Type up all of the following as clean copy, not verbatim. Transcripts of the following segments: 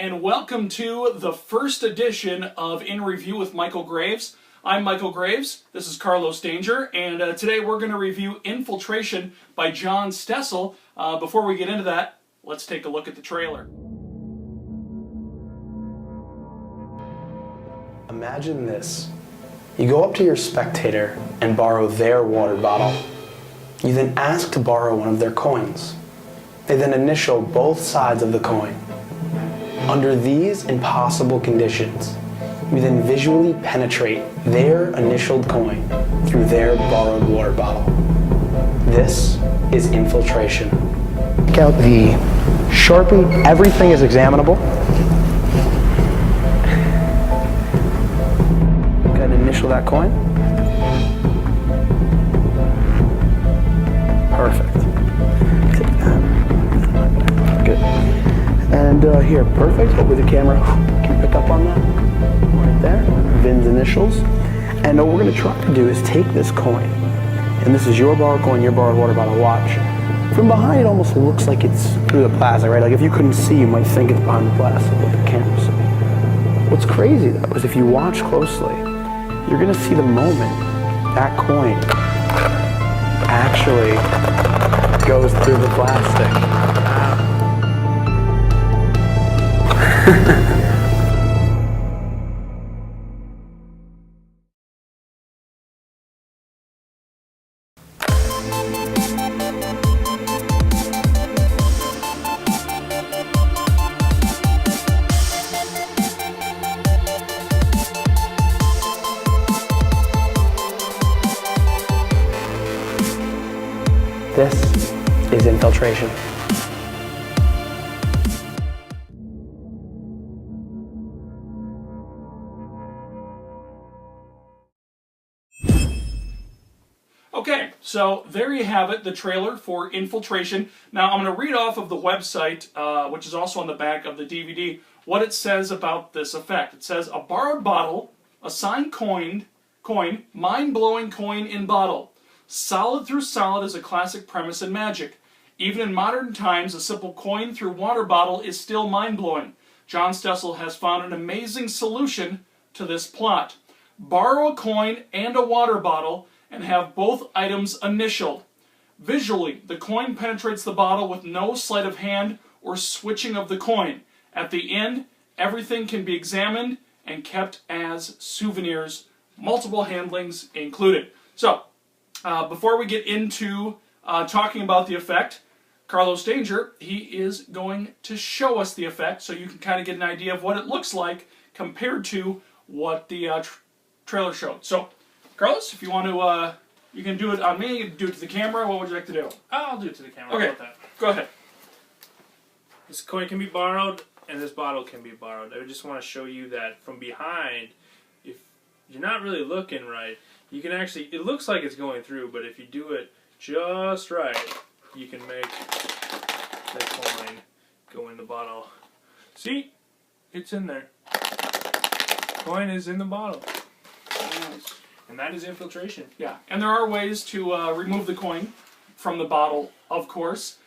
and welcome to the first edition of In Review with Michael Graves. I'm Michael Graves, this is Carlos Danger, and today we're going to review Infiltration by John Stessel. Before we get into that, let's take a look at the trailer. Imagine this. You go up to your spectator and borrow their water bottle. You then ask to borrow one of their coins. They then initial both sides of the coin. Under these impossible conditions, you then visually penetrate their initialed coin through their borrowed water bottle. This is infiltration. Take out the Sharpie. Everything is examinable. Go ahead and initial that coin. Perfect. Take that. Good. And here, perfect. Hopefully the camera can pick up on that. Right there. Vin's initials. And what we're going to try to do is take this coin. And this is your borrowed coin, your borrowed water bottle. Watch. From behind, it almost looks like it's through the plastic, right? Like if you couldn't see, you might think it's behind the plastic with the camera. So what's crazy, though, is if you watch closely, you're going to see the moment that coin actually goes through the plastic. This is infiltration. Okay, so there you have it, the trailer for Infiltration. Now I'm going to read off of the website, which is also on the back of the DVD, what it says about this effect. It says, a borrowed bottle, a signed coin, mind-blowing coin in bottle. Solid through solid is a classic premise in magic. Even in modern times, a simple coin through water bottle is still mind-blowing. John Stessel has found an amazing solution to this plot. Borrow a coin and a water bottle and have both items initialed. Visually, the coin penetrates the bottle with no sleight of hand or switching of the coin. At the end, everything can be examined and kept as souvenirs, multiple handlings included. So, before we get into talking about the effect, Carlos Danger, he is going to show us the effect so you can kind of get an idea of what it looks like compared to what the trailer showed. So, Carlos, if you want to, you can do it on me, you can do it to the camera. What would you like to do? I'll do it to the camera. Okay, How about that? Go ahead. This coin can be borrowed, and this bottle can be borrowed. I just want to show you that from behind, if you're not really looking right, you can actually, it looks like it's going through, but if you do it just right, you can make the coin go in the bottle. See? It's in there. Coin is in the bottle. Nice. And that is infiltration. Yeah, and there are ways to remove the coin from the bottle, of course.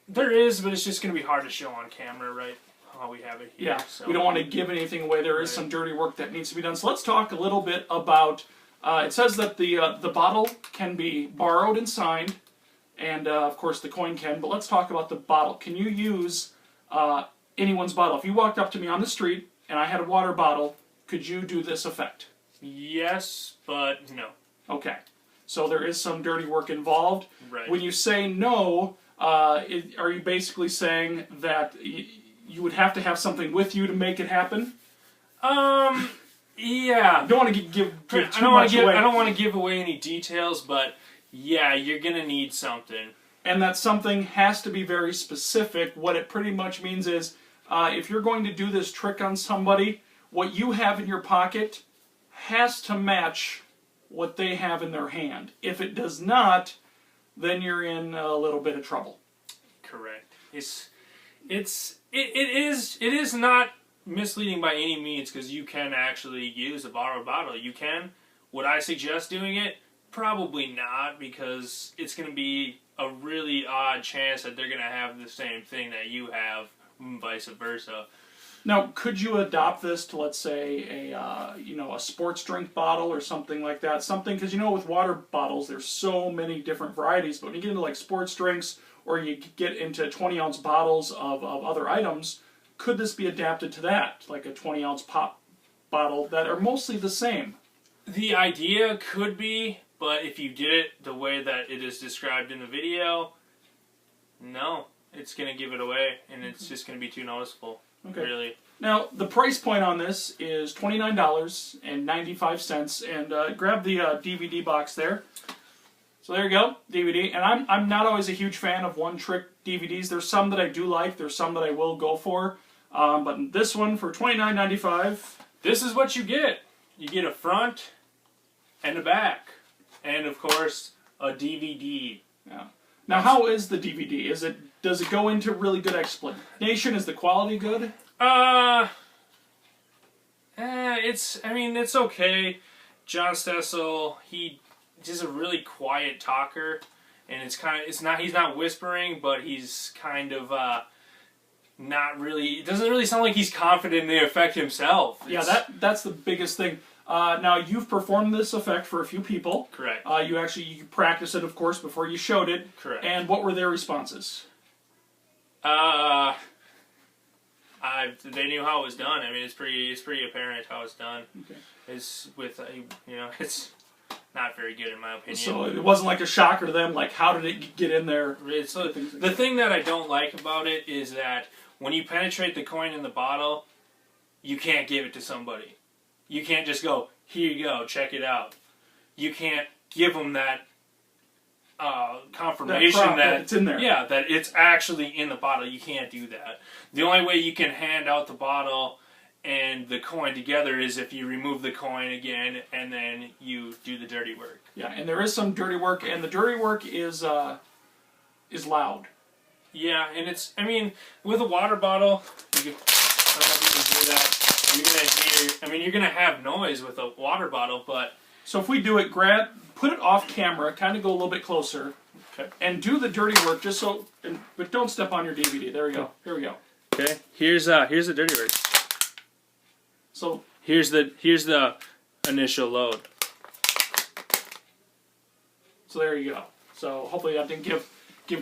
There is, but it's just going to be hard to show on camera, right? How we have it here. Yeah, so. we don't want to give anything away. There is some dirty work that needs to be done. So let's talk a little bit about, it says that the bottle can be borrowed and signed, and of course the coin can, but let's talk about the bottle. Can you use anyone's bottle? If you walked up to me on the street and I had a water bottle, could you do this effect? Yes, but no. Okay, so there is some dirty work involved. Right. When you say no, are you basically saying that you would have to have something with you to make it happen? Yeah. You don't want to give too much away. I don't want to give away any details, but yeah, you're gonna need something. And that something has to be very specific. What it pretty much means is, if you're going to do this trick on somebody, what you have in your pocket has to match what they have in their hand. If it does not, then you're in a little bit of trouble. Correct. It is not misleading by any means, because you can actually use a borrowed bottle. You can. Would I suggest doing it? Probably not, because it's going to be a really odd chance that they're going to have the same thing that you have, vice versa. Now, could you adopt this to, let's say, a sports drink bottle or something like that? Something, because with water bottles, there's so many different varieties. But when you get into like sports drinks, or you get into 20-ounce bottles of other items, could this be adapted to that, like a 20-ounce pop bottle that are mostly the same? The idea could be, but if you did it the way that it is described in the video, no, it's going to give it away, and it's just going to be too noticeable. Okay. Really. Now, the price point on this is $29.95, and grab the DVD box there. So there you go, DVD. And I'm not always a huge fan of one-trick DVDs. There's some that I do like. There's some that I will go for. But this one for $29.95. This is what you get. You get a front and a back. And, of course, a DVD. Yeah. Now, how is the DVD? Does it go into really good explanation? Is the quality good? It's okay. John Stessel, he's a really quiet talker, and he's not whispering, but he's kind of not really. It doesn't really sound like he's confident in the effect himself. That's the biggest thing. Now, you've performed this effect for a few people. Correct. You practiced it, of course, before you showed it. Correct. And what were their responses? They knew how it was done. I mean, it's pretty apparent how it's done. Okay. It's with it's not very good in my opinion. So it wasn't like a shocker to them. Like, how did it get in there? The thing that I don't like about it is that when you penetrate the coin in the bottle, you can't give it to somebody. You can't just go, here you go, check it out. You can't give them that confirmation that it's in there. Yeah, that it's actually in the bottle. You can't do that. The only way you can hand out the bottle and the coin together is if you remove the coin again and then you do the dirty work. Yeah, and there is some dirty work, and the dirty work is loud. Yeah, and with a water bottle, I don't know if you can hear that. You're gonna have noise with a water bottle, but so if we do it, put it off camera, kind of go a little bit closer, okay, and do the dirty work but don't step on your DVD. There we go. Here we go. Okay, here's the dirty work. So here's the initial load. So there you go. So hopefully that didn't give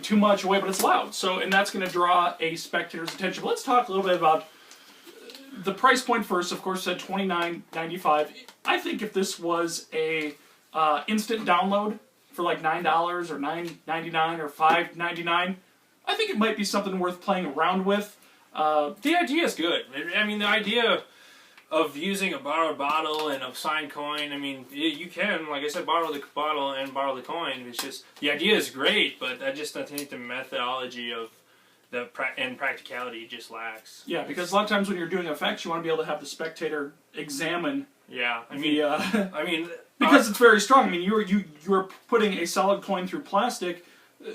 too much away, but it's loud. So and that's going to draw a spectator's attention. But let's talk a little bit about the price point first. Of course, at $29.95. I think if this was a instant download for like $9 or $9.99 or $5.99, I think it might be something worth playing around with. The idea is good. I mean, the idea of using a borrowed bottle and a signed coin, you can, like I said, borrow the bottle and borrow the coin. It's just, the idea is great, but I think the methodology of and practicality just lacks. Yeah, because a lot of times when you're doing effects, you want to be able to have the spectator examine. Yeah, because it's very strong. I mean, you're putting a solid coin through plastic.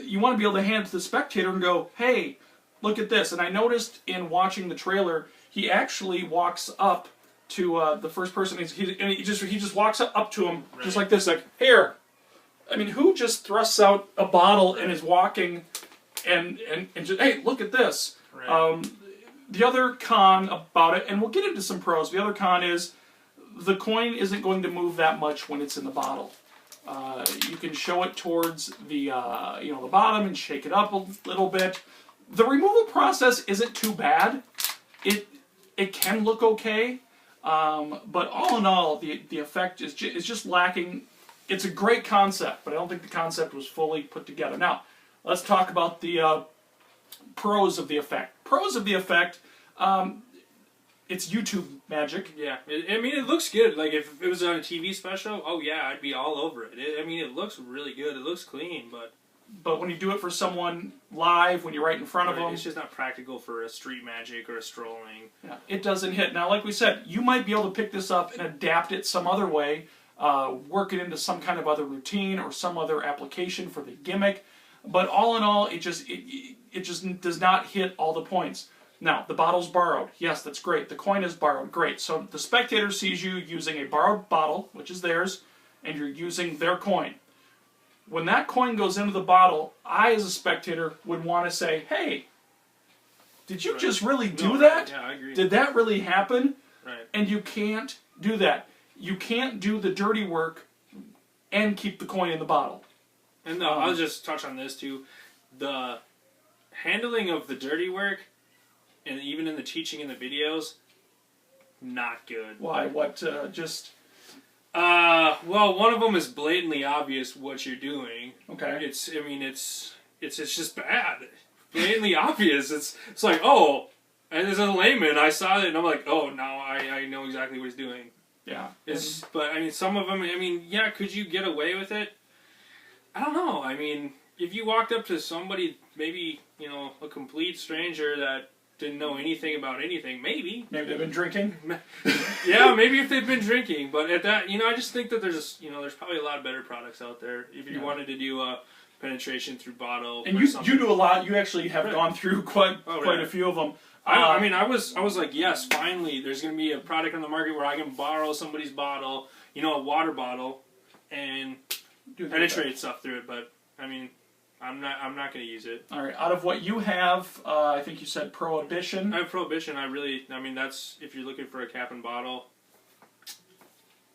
You want to be able to hand it to the spectator and go, "Hey, look at this." And I noticed in watching the trailer, he actually walks up to the first person, and he just walks up to him just like this, like, "Here." I mean, who just thrusts out a bottle and is walking? And just, hey, look at this. Right. The other con about it, and we'll get into some pros, the other con is the coin isn't going to move that much when it's in the bottle. You can show it towards the the bottom and shake it up a little bit. The removal process isn't too bad. It can look okay, but all in all, the effect is just lacking. It's a great concept, but I don't think the concept was fully put together. Now, let's talk about the pros of the effect. Pros of the effect, it's YouTube magic. Yeah, it looks good. Like, if it was on a TV special, oh yeah, I'd be all over it. It looks really good. It looks clean, but when you do it for someone live, when you're right in front of them, it's just not practical for a street magic or a strolling. Yeah, it doesn't hit. Now, like we said, you might be able to pick this up and adapt it some other way, work it into some kind of other routine or some other application for the gimmick. But all in all, it just does not hit all the points. Now, the bottle's borrowed. Yes, that's great. The coin is borrowed. Great. So the spectator sees you using a borrowed bottle, which is theirs, and you're using their coin. When that coin goes into the bottle, I, as a spectator, would want to say, "Hey, did you Right. just really do No, that? Yeah, I agree. Did that really happen? Right. And you can't do that. You can't do the dirty work and keep the coin in the bottle. And I'll just touch on this too. The handling of the dirty work, and even in the teaching in the videos, not good. Why? What? Just Well, one of them is blatantly obvious what you're doing. okay. It's just bad. Blatantly obvious. It's like, oh, and as a layman, I saw it and I'm like, oh, now I know exactly what he's doing. Yeah. But I mean, some of them. I mean, yeah, could you get away with it? I don't know. I mean, if you walked up to somebody, maybe a complete stranger that didn't know anything about anything, maybe Maybe they've been drinking. yeah, maybe if they've been drinking. But at that, I just think that there's probably a lot of better products out there if you wanted to do a penetration through bottle. And or you something. do a lot. You actually have gone through quite yeah. a few of them. I mean, I was like, yes, finally, there's going to be a product on the market where I can borrow somebody's bottle, a water bottle, and penetrate stuff through it. But I mean, I'm not going to use it. All right. Out of what you have, I think you said Prohibition. I have Prohibition. I mean, that's if you're looking for a cap and bottle.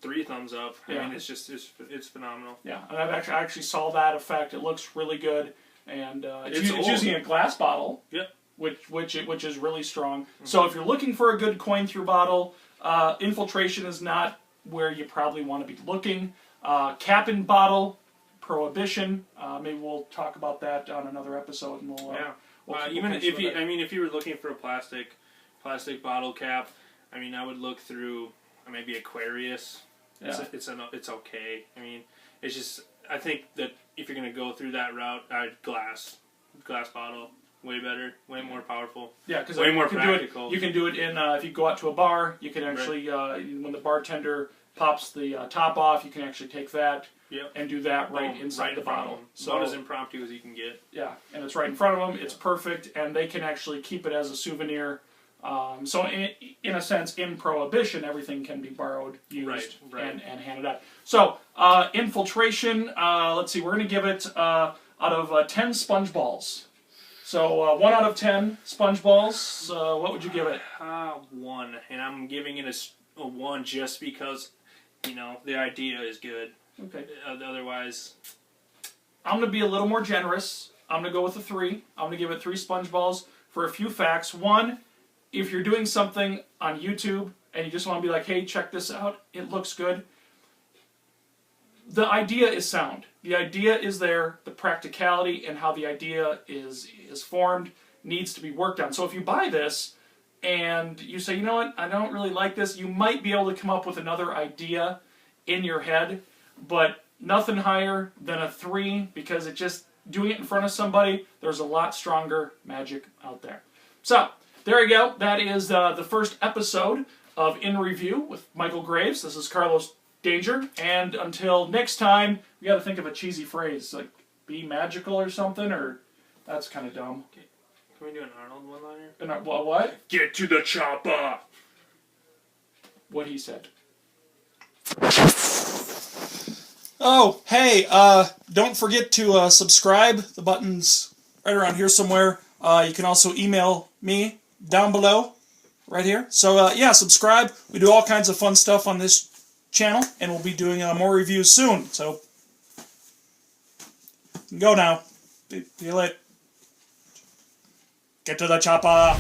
3 thumbs up. Yeah. I mean, it's phenomenal. Yeah, and I actually saw that effect. It looks really good, and it's old. using a glass bottle. Yep. Which is really strong. Mm-hmm. So if you're looking for a good coin through bottle, Infiltration is not where you probably want to be looking. Cap and bottle, Prohibition. Maybe we'll talk about that on another episode, and even if you were looking for a plastic bottle cap, I mean, I would look through maybe Aquarius. Yeah. It's okay. I mean, it's just I think that if you're gonna go through that route, glass bottle. Way better, way more powerful. Yeah, because way more practical. You can do it in if you go out to a bar. You can actually when the bartender pops the top off, you can actually take that and do that inside the bottle. So about as impromptu as you can get. Yeah, and it's right in front of them. It's perfect, and they can actually keep it as a souvenir. So in a sense, in Prohibition, everything can be borrowed, used, and handed out. So Infiltration. Let's see, we're going to give it out of 10 sponge balls. So 1 out of 10 sponge balls. What would you give it? 1, and I'm giving it a 1 just because the idea is good. Okay. Otherwise, I'm going to be a little more generous. I'm going to go with a 3. I'm going to give it 3 sponge balls for a few facts. 1, if you're doing something on YouTube and you just want to be like, hey, check this out, it looks good. The idea is sound. The idea is there. The practicality and how the idea is formed needs to be worked on. So if you buy this and you say, you know what, I don't really like this, you might be able to come up with another idea in your head, but nothing higher than a 3 because doing it in front of somebody, there's a lot stronger magic out there. So there you go. That is the first episode of In Review with Michael Graves. This is Carlos Danger, and until next time, we got to think of a cheesy phrase like "be magical" or something, or that's kind of dumb. Okay. Can we do an Arnold one-liner? What? Get to the chopper. What he said. Oh, hey! Don't forget to subscribe. The button's right around here somewhere. You can also email me down below, right here. So yeah, subscribe. We do all kinds of fun stuff on this channel, and we'll be doing more reviews soon. So go now. See you later. Get to the chopper.